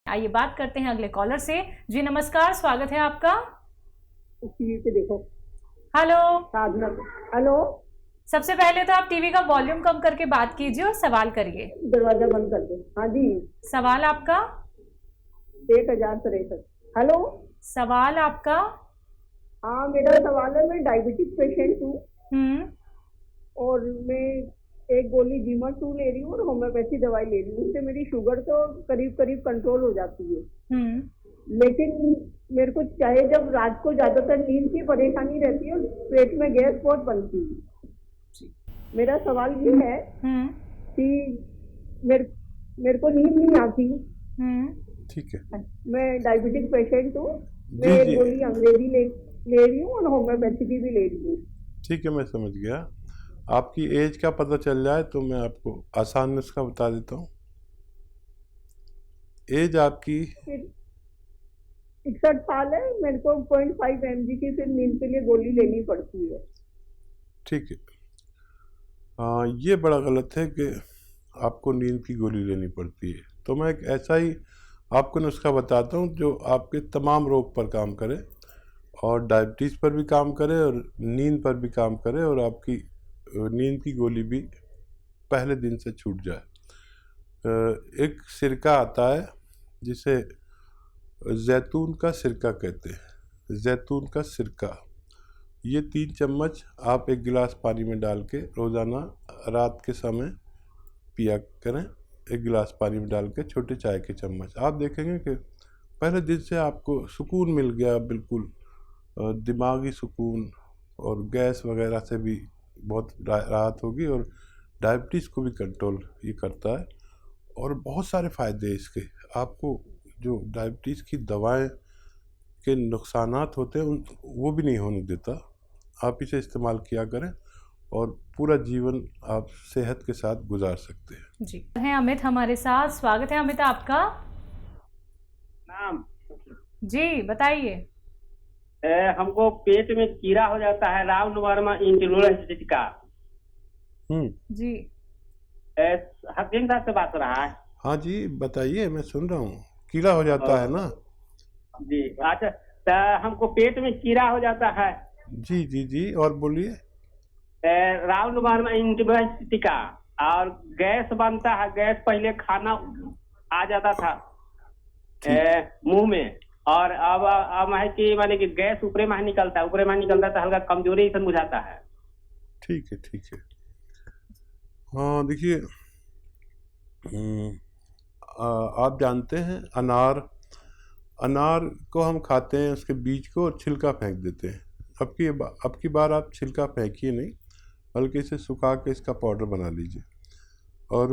आइए बात करते हैं अगले कॉलर से। जी नमस्कार, स्वागत है आपका। टीवी पे देखो। हेलो। साधना। हेलो। सबसे पहले तो आप टीवी का वॉल्यूम कम करके बात कीजिए और सवाल करिए। दरवाजा बंद कर दे। हाँ जी। सवाल आपका। 1063। हेलो। सवाल आपका। हाँ, मेरा सवाल है, मैं डायबिटिक पेशेंट हूँ और मैं एक गोली जीमा 2 ले रही हूँ और होम्योपैथी दवाई ले रही हूँ। उससे मेरी शुगर तो करीब करीब कंट्रोल हो जाती है। लेकिन मेरे को चाहे जब रात को ज्यादातर नींद की परेशानी रहती है और पेट में गैस बहुत बनती है। मेरा सवाल ये है कि मेरे को नींद नहीं आती। ठीक है। मैं डायबिटिक पेशेंट हूँ। जी मैं जी गोली अंग्रेजी ले रही हूँ और होम्योपैथी की भी ले रही हूँ। ठीक है, मैं समझ गया। आपकी एज का पता चल जाए तो मैं आपको आसान नुस्खा बता देता हूँ। एज आपकी 61 साल है। मेरे को 0.5 mg की फिर नींद के लिए गोली लेनी पड़ती है। ठीक है। ये बड़ा गलत है कि आपको नींद की गोली लेनी पड़ती है। तो मैं एक ऐसा ही आपको नुस्खा बताता हूँ जो आपके तमाम रोग पर काम करे और डायबिटीज़ पर भी काम करे और नींद पर भी काम करे और आपकी नींद की गोली भी पहले दिन से छूट जाए। एक सिरका आता है जिसे जैतून का सिरका कहते हैं। जैतून का सिरका, ये 3 चम्मच आप 1 गिलास पानी में डाल के रोज़ाना रात के समय पिया करें। 1 गिलास पानी में डाल के छोटे चाय के चम्मच। आप देखेंगे कि पहले दिन से आपको सुकून मिल गया, बिल्कुल दिमागी सुकून, और गैस वगैरह से भी बहुत राहत होगी और डायबिटीज़ को भी कंट्रोल ये करता है और बहुत सारे फ़ायदे हैं इसके। आपको जो डायबिटीज़ की दवाएं के नुकसानात होते हैं वो भी नहीं होने देता। आप इसे इस्तेमाल किया करें और पूरा जीवन आप सेहत के साथ गुजार सकते हैं। जी हैं अमित हमारे साथ। स्वागत है अमित आपका। नाम जी बताइए। हमको पेट में कीड़ा हो जाता है, राउंड वर्मा इंटोलरेंस का। जी हकीम साहब से बात हो रहा है? हाँ जी बताइए, मैं सुन रहा हूँ। कीड़ा हो जाता है ना? जी अच्छा, तो हमको पेट में कीड़ा हो जाता है। जी जी जी, और बोलिए। राउंड वर्मा इंटोलरेंस का, और गैस बनता है। गैस पहले खाना आ जाता था मुंह में, और अब है कि माने कि गैस ऊपरे में निकलता है। ऊपरे में निकलता है तो हल्का कमजोरी से बुझाता है। ठीक है ठीक है। हाँ देखिए, आप जानते हैं अनार को हम खाते हैं, उसके बीज को, और छिलका फेंक देते हैं। अब की बार आप छिलका फेंकिए नहीं, बल्कि इसे सुखा के इसका पाउडर बना लीजिए और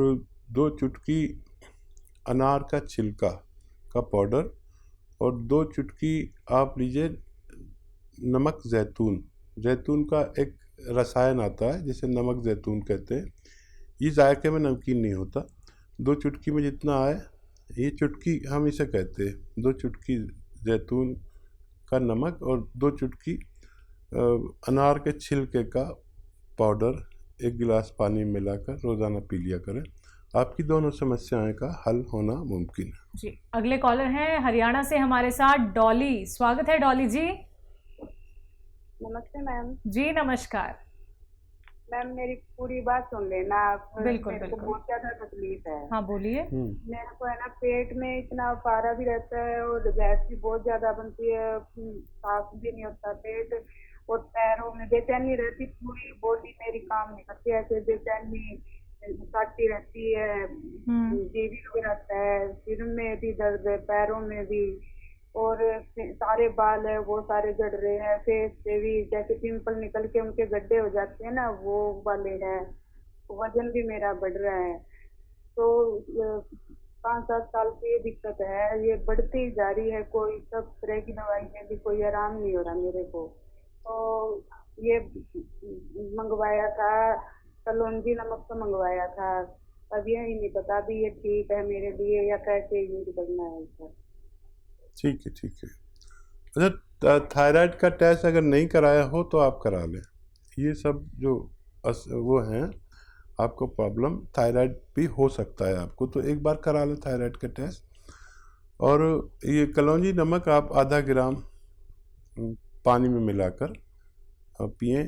2 चुटकी अनार का छिलका का पाउडर और 2 चुटकी आप लीजिए नमक जैतून का एक रसायन आता है जिसे नमक जैतून कहते हैं। ये जायके में नमकीन नहीं होता। 2 चुटकी में जितना आए, ये चुटकी हम इसे कहते हैं। 2 चुटकी जैतून का नमक और 2 चुटकी अनार के छिलके का पाउडर 1 गिलास पानी में मिलाकर रोज़ाना पी लिया करें। आपकी दोनों समस्याएं का हल होना मुमकिन है। जी अगले कॉलर हैं हरियाणा से हमारे साथ डॉली। स्वागत है डॉली जी। नमस्ते मैम। जी नमस्कार मैम, मेरी पूरी बात सुन लेना। बिल्कुल मेरे को बिल्कुल। बहुत ज्यादा तकलीफ है। हाँ बोलिए। मेरे को है ना, पेट में इतना पारा भी रहता है और गैस भी बहुत ज्यादा बनती है। साफ भी नहीं होता पेट, और पैरों में बेचैनी रहती। पूरी बॉडी मेरी काम नहीं करती, ऐसे बेचैनी काटती रहती है। जीवी भी रहता है, सिर में भी दर्द है, पैरों में भी, और सारे बाल है वो सारे झड़ रहे हैं। फेस पे भी जैसे पिंपल निकल के उनके गड्ढे हो जाते हैं ना, वो वाले हैं। वजन भी मेरा बढ़ रहा है। तो 5-7 साल की ये दिक्कत है, ये बढ़ती जा रही है। कोई सब तरह की दवाई में भी कोई आराम नहीं हो रहा मेरे को। तो ये मंगवाया था, कलौंजी नमक तो मंगवाया था। अब ये ही नहीं पता भी ये ठीक है मेरे लिए या कैसे यूज करना है इसका। ठीक है ठीक है। अच्छा, थायराइड का टेस्ट अगर नहीं कराया हो तो आप करा लें। ये सब जो वो हैं, आपको प्रॉब्लम थायराइड भी हो सकता है आपको, तो एक बार करा लें थायराइड का टेस्ट। और ये कलौंजी नमक आप आधा ग्राम पानी में मिलाकर पिएं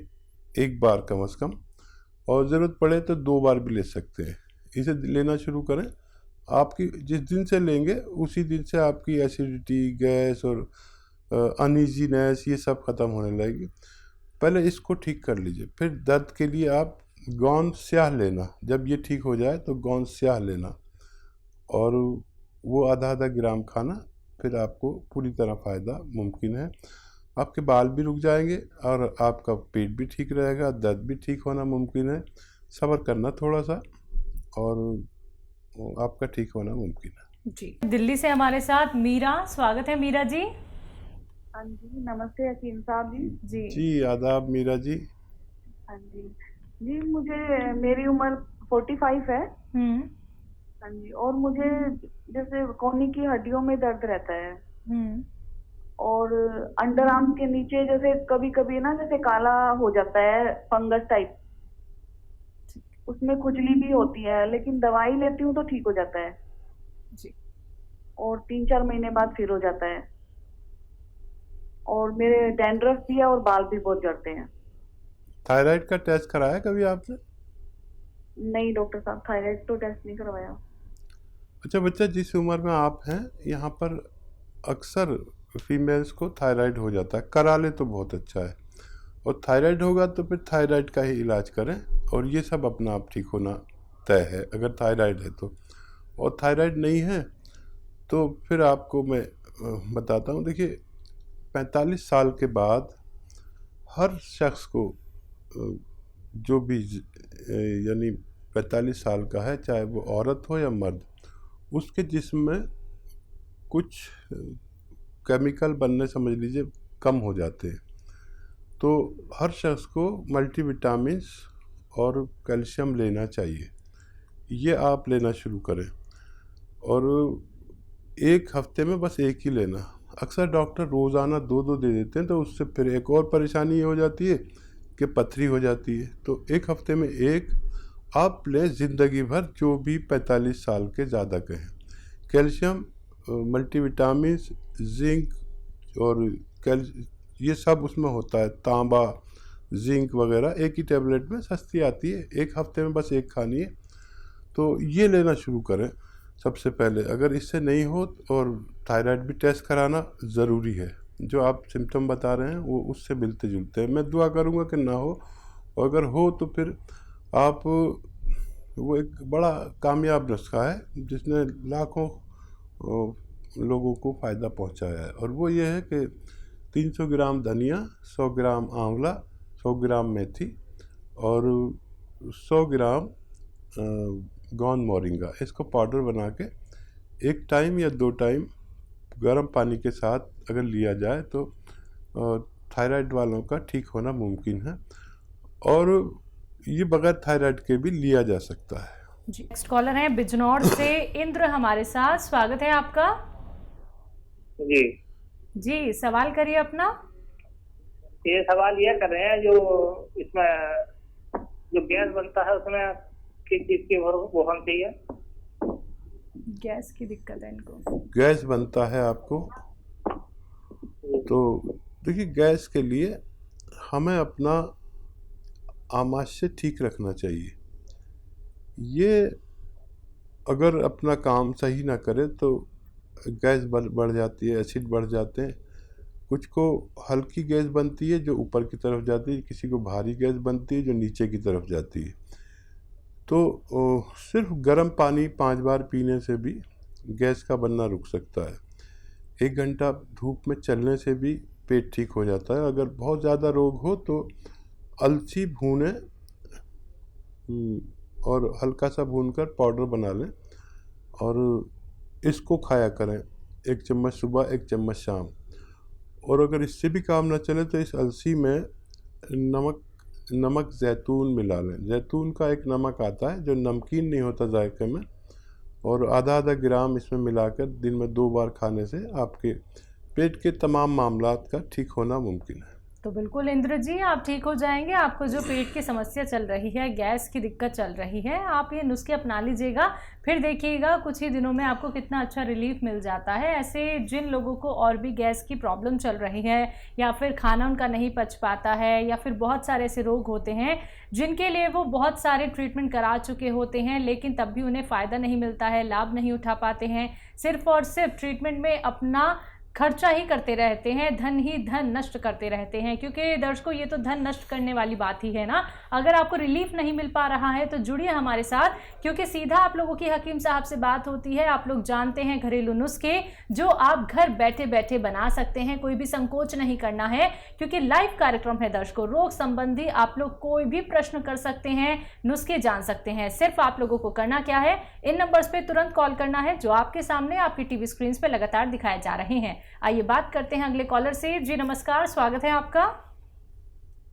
एक बार कम से कम, और ज़रूरत पड़े तो 2 बार भी ले सकते हैं। इसे लेना शुरू करें। आपकी जिस दिन से लेंगे उसी दिन से आपकी एसिडिटी, गैस और अनईजीनेस ये सब ख़त्म होने लगेगी। पहले इसको ठीक कर लीजिए, फिर दर्द के लिए आप गोंद स्याह लेना। जब ये ठीक हो जाए तो गोंद स्याह लेना और वो आधा ग्राम खाना, फिर आपको पूरी तरह फ़ायदा मुमकिन है। आपके बाल भी रुक जाएंगे और आपका पेट भी ठीक रहेगा, दर्द भी ठीक होना मुमकिन है। सब्र करना थोड़ा सा और आपका ठीक होना मुमकिन है। जी, दिल्ली से हमारे साथ मीरा, स्वागत है मीरा जी। हाँ जी, नमस्ते हकीम साहब जी। जी आदाब मीरा जी। हाँ जी जी, मेरी उम्र 45 है। हाँ जी, और मुझे जैसे कोहनी की हड्डियों में दर्द रहता है और अंडर आर्म के नीचे जैसे कभी कभी ना जैसे काला हो जाता है, फंगस टाइप, उसमें खुजली भी होती है, लेकिन दवाई लेती हूँ तो ठीक हो जाता है जी। और 3-4 महीने बाद फिर हो जाता है। और मेरे डैंड्रफ भी है और बाल भी बहुत झड़ते हैं। थायराइड का टेस्ट कराया कभी आपने? नहीं डॉक्टर साहब, थायराइड तो टेस्ट नहीं करवाया। अच्छा बच्चा, जिस उम्र में आप हैं यहाँ पर अक्सर फीमेल्स को थायराइड हो जाता है, करा ले तो बहुत अच्छा है। और थायराइड होगा तो फिर थायराइड का ही इलाज करें, और ये सब अपना आप ठीक होना तय है अगर थायराइड है तो। और थायराइड नहीं है तो फिर आपको मैं बताता हूँ। देखिए 45 साल के बाद हर शख्स को जो भी यानी 45 साल का है, चाहे वो औरत हो या मर्द, उसके जिस्म में कुछ केमिकल बनने समझ लीजिए कम हो जाते हैं। तो हर शख्स को मल्टीविटामिन्स और कैल्शियम लेना चाहिए। ये आप लेना शुरू करें और एक हफ्ते में बस एक ही लेना। अक्सर डॉक्टर रोज़ाना 2-2 दे देते हैं, तो उससे फिर एक और परेशानी ये हो जाती है कि पथरी हो जाती है। तो एक हफ्ते में एक आप लें, ज़िंदगी भर, जो भी 45 साल के ज़्यादा के हैं। कैल्शियम, मल्टीविटामिन्स, जिंक और ये सब उसमें होता है, तांबा, जिंक वगैरह एक ही टैबलेट में सस्ती आती है, एक हफ्ते में बस एक खानी है। तो ये लेना शुरू करें सबसे पहले। अगर इससे नहीं हो, और थायराइड भी टेस्ट कराना ज़रूरी है। जो आप सिम्टम बता रहे हैं वो उससे मिलते जुलते हैं। मैं दुआ करूँगा कि ना हो, और अगर हो तो फिर आप, वो एक बड़ा कामयाब नुस्खा है जिसने लाखों लोगों को फ़ायदा पहुंचाया है, और वो ये है कि 300 ग्राम धनिया, 100 ग्राम आंवला, 100 ग्राम मेथी और 100 ग्राम गोंद मोरिंगा, इसको पाउडर बना के 1 टाइम या 2 टाइम गर्म पानी के साथ अगर लिया जाए तो थायराइड वालों का ठीक होना मुमकिन है। और ये बगैर थायराइड के भी लिया जा सकता है। जी, नेक्स्ट कॉलर है बिजनौर से इंद्र हमारे साथ, स्वागत है आपका। जी जी, सवाल करिए अपना। ये सवाल ये कर रहे हैं, जो इसमें जो गैस बनता है उसमें किस चीज की वो बनती है? गैस की दिक्कत है इनको। गैस बनता है आपको, तो देखिए गैस के लिए हमें अपना आमाशय ठीक रखना चाहिए। ये अगर अपना काम सही ना करे तो गैस बढ़ जाती है, एसिड बढ़ जाते हैं। कुछ को हल्की गैस बनती है जो ऊपर की तरफ जाती है, किसी को भारी गैस बनती है जो नीचे की तरफ जाती है। तो सिर्फ गर्म पानी 5 बार पीने से भी गैस का बनना रुक सकता है। 1 घंटा धूप में चलने से भी पेट ठीक हो जाता है। अगर बहुत ज़्यादा रोग हो तो अलसी भूनें और हल्का सा भूनकर पाउडर बना लें और इसको खाया करें, 1 चम्मच सुबह, 1 चम्मच शाम। और अगर इससे भी काम न चले तो इस अलसी में नमक जैतून मिला लें। जैतून का एक नमक आता है जो नमकीन नहीं होता जायके में, और आधा ग्राम इसमें मिलाकर दिन में 2 बार खाने से आपके पेट के तमाम मामलात का ठीक होना मुमकिन है। तो बिल्कुल इंद्र जी आप ठीक हो जाएंगे। आपको जो पेट की समस्या चल रही है, गैस की दिक्कत चल रही है, आप ये नुस्खे अपना लीजिएगा, फिर देखिएगा कुछ ही दिनों में आपको कितना अच्छा रिलीफ मिल जाता है। ऐसे जिन लोगों को और भी गैस की प्रॉब्लम चल रही है, या फिर खाना उनका नहीं पच पाता है, या फिर बहुत सारे ऐसे रोग होते हैं जिनके लिए वो बहुत सारे ट्रीटमेंट करा चुके होते हैं, लेकिन तब भी उन्हें फ़ायदा नहीं मिलता है, लाभ नहीं उठा पाते हैं, सिर्फ और सिर्फ ट्रीटमेंट में अपना खर्चा ही करते रहते हैं, धन ही धन नष्ट करते रहते हैं। क्योंकि दर्शकों ये तो धन नष्ट करने वाली बात ही है ना। अगर आपको रिलीफ नहीं मिल पा रहा है तो जुड़िए हमारे साथ, क्योंकि सीधा आप लोगों की हकीम साहब से बात होती है। आप लोग जानते हैं घरेलू नुस्खे जो आप घर बैठे बैठे बना सकते हैं। कोई भी संकोच नहीं करना है, क्योंकि लाइव कार्यक्रम है दर्शकों। रोग संबंधी आप लोग कोई भी प्रश्न कर सकते हैं, नुस्खे जान सकते हैं। सिर्फ आप लोगों को करना क्या है, इन नंबर्स पे तुरंत कॉल करना है जो आपके सामने आपकी टीवी स्क्रीन पे लगातार दिखाए जा रहे हैं। आइए बात करते हैं अगले कॉलर से। जी नमस्कार, स्वागत है आपका।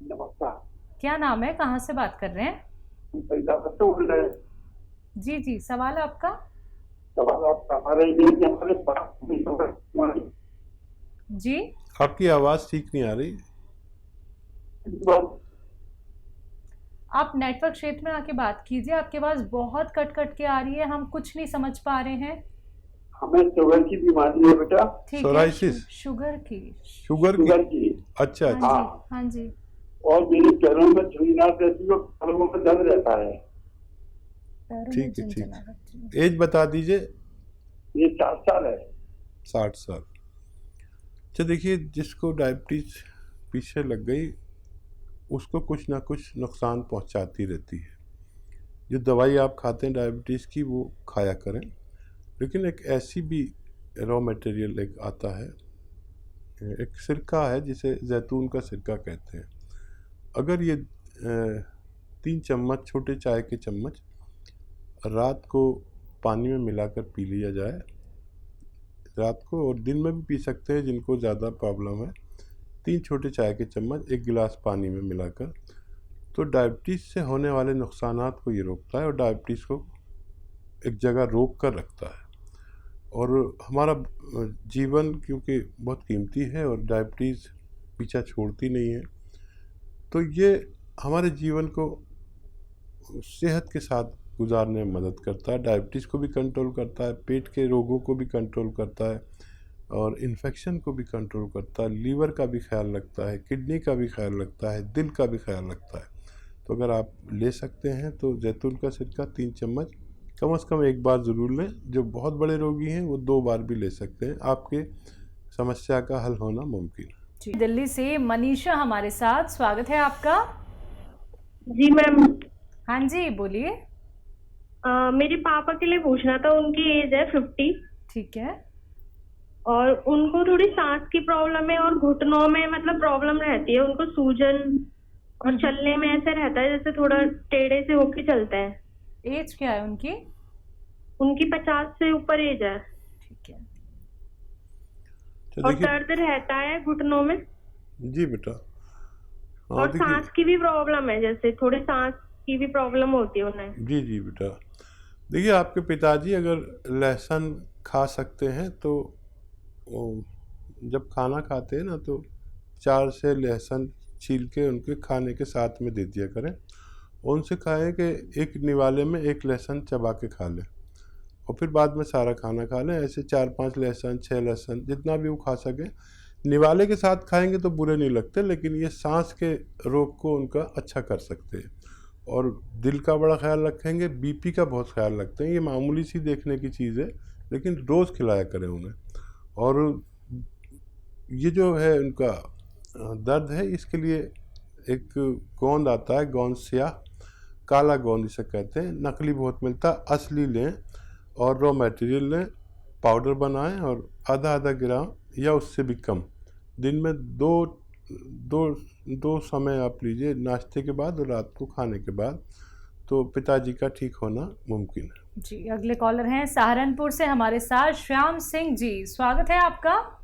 नमस्कार। क्या नाम है, कहाँ से बात कर रहे हैं? बोल रहे हैं। जी जी, सवाल आपका। सवाल आपका हमारे जी आपकी आवाज़ ठीक नहीं आ रही। आप नेटवर्क क्षेत्र में आके बात कीजिए, आपकी आवाज़ बहुत कट कट के आ रही है, हम कुछ नहीं समझ पा रहे हैं। हमें शुगर की बीमारी है बेटा। ठीक है, सोराइसिस? शुगर की। शुगर की। अच्छा हाँ अच्छा। जी, हाँ जी। और मेरे पैरों में झुंझुनाहट रहती है, पैरों में दर्द रहता है। पैरों में ठीक है ठीक झनझनाहट है। रहती है। एज बता दीजिए। ये 4 साल है। 60 साल। अच्छा देखिए, जिसको डायबिटीज पीछे लग गई उसको कुछ ना कुछ नुकसान पहुंचाती रहती है। जो दवाई आप खाते हैं डायबिटीज़ की वो खाया करें, लेकिन एक ऐसी भी रॉ मटेरियल एक आता है, एक सिरका है जिसे जैतून का सिरका कहते हैं। अगर ये 3 चम्मच, छोटे चाय के चम्मच रात को पानी में मिलाकर पी लिया जाए, रात को, और दिन में भी पी सकते हैं जिनको ज़्यादा प्रॉब्लम है। 3 छोटे चाय के चम्मच 1 गिलास पानी में मिलाकर, तो डायबिटीज़ से होने वाले नुकसानात को ये रोकता है और डायबिटीज़ को एक जगह रोक कर रखता है। और हमारा जीवन क्योंकि बहुत कीमती है और डायबिटीज़ पीछा छोड़ती नहीं है, तो ये हमारे जीवन को सेहत के साथ गुजारने में मदद करता है। डायबिटीज़ को भी कंट्रोल करता है, पेट के रोगों को भी कंट्रोल करता है, और इन्फेक्शन को भी कंट्रोल करता है, लीवर का भी ख्याल रखता है, किडनी का भी ख्याल रखता है, दिल का भी ख्याल रखता है। तो अगर आप ले सकते हैं तो जैतून का सिरका 3 चम्मच कम से कम एक बार ज़रूर लें। जो बहुत बड़े रोगी हैं वो 2 बार भी ले सकते हैं, आपके समस्या का हल होना मुमकिन है। जी, दिल्ली से मनीषा हमारे साथ, स्वागत है आपका। जी मैम। हाँ जी, बोलिए। मेरे पापा के लिए पूछना था, उनकी एज है 50। ठीक है। और उनको थोड़ी सांस की प्रॉब्लम है और घुटनों में मतलब प्रॉब्लम रहती है, उनको सूजन, और चलने में ऐसे रहता है जैसे थोड़ा टेढ़े से होके चलते हैं। एज क्या है उनकी? उनकी 50 से ऊपर एज है। ठीक है। तो और देखिए, दर्द रहता है घुटनों में। जी बेटा। हाँ, और सांस की भी प्रॉब्लम है, जैसे थोड़ी सांस की भी प्रॉब्लम होती है उन्हें। जी जी बेटा। देखिए, आपके पिताजी अगर लहसुन खा सकते हैं तो जब खाना खाते हैं ना तो 4 से लहसुन छील के उनके खाने के साथ में दे दिया करें। उनसे कहें कि एक निवाले में 1 लहसुन चबा के खा लें और फिर बाद में सारा खाना खा लें। ऐसे 4-5 लहसुन, 6 लहसुन, जितना भी वो खा सकें। निवाले के साथ खाएंगे तो बुरे नहीं लगते, लेकिन ये सांस के रोग को उनका अच्छा कर सकते हैं। और दिल का बड़ा ख्याल रखेंगे, बीपी का बहुत ख्याल रखते हैं। ये मामूली सी देखने की चीज़ है, लेकिन रोज़ खिलाया करें उन्हें। और ये जो है उनका दर्द है, इसके लिए एक गोंद आता है, गोंद स्याह, काला गोंद इसे कहते हैं, नकली बहुत मिलता है, असली लें और रॉ मटेरियल लें, पाउडर बनाएं और आधा ग्राम या उससे भी कम दिन में दो समय आप लीजिए, नाश्ते के बाद और रात को खाने के बाद, तो पिताजी का ठीक होना मुमकिन है। जी, अगले कॉलर हैं सहारनपुर से हमारे साथ श्याम सिंह जी, स्वागत है आपका।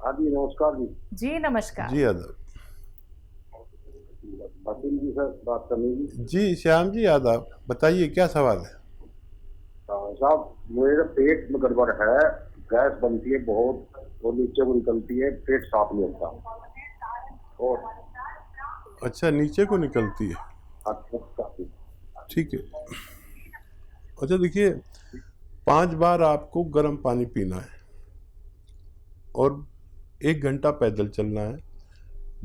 हाँ जी, नमस्कार जी। जी नमस्कार। जी आदाब। वकील जी से बात करनी जी। जी श्याम जी आदाब, बताइए क्या सवाल है? साहब, मेरे पेट में गड़बड़ है, गैस बनती है बहुत और नीचे को निकलती है, पेट साफ नहीं होता। और अच्छा, नीचे को निकलती है। काफी। ठीक है। अच्छा देखिए, 5 बार आपको गर्म पानी पीना है और 1 घंटा पैदल चलना है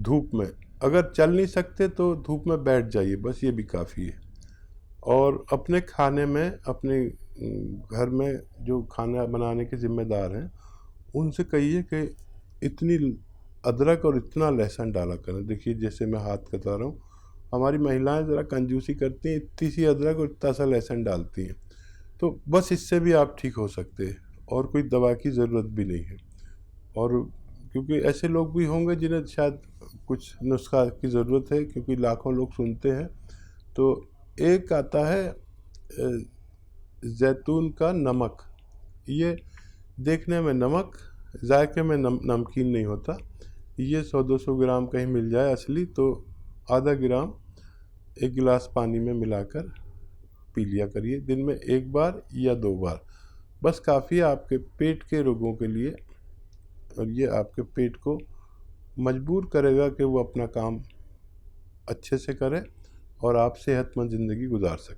धूप में। अगर चल नहीं सकते तो धूप में बैठ जाइए, बस ये भी काफ़ी है। और अपने खाने में, अपने घर में जो खाना बनाने के ज़िम्मेदार हैं उनसे कहिए कि इतनी अदरक और इतना लहसुन डाला करें। देखिए जैसे मैं हाथ कटा रहा हूँ, हमारी महिलाएं ज़रा कंजूसी करती हैं, इतनी सी अदरक और इतना सा लहसुन डालती हैं। तो बस इससे भी आप ठीक हो सकते हैं और कोई दवा की ज़रूरत भी नहीं है। और क्योंकि ऐसे लोग भी होंगे जिन्हें शायद कुछ नुस्खा की ज़रूरत है, क्योंकि लाखों लोग सुनते हैं। तो एक आता है जैतून का नमक। ये देखने में नमक, जायके में नमकीन नहीं होता। ये 100-200 ग्राम कहीं मिल जाए असली तो आधा ग्राम 1 गिलास पानी में मिलाकर पी लिया करिए, दिन में 1 बार या 2 बार, बस काफ़ी है आपके पेट के रोगों के लिए। और ये आपके पेट को मजबूर करेगा कि वो अपना काम अच्छे से करे और आप सेहतमंद ज़िंदगी गुजार सकें।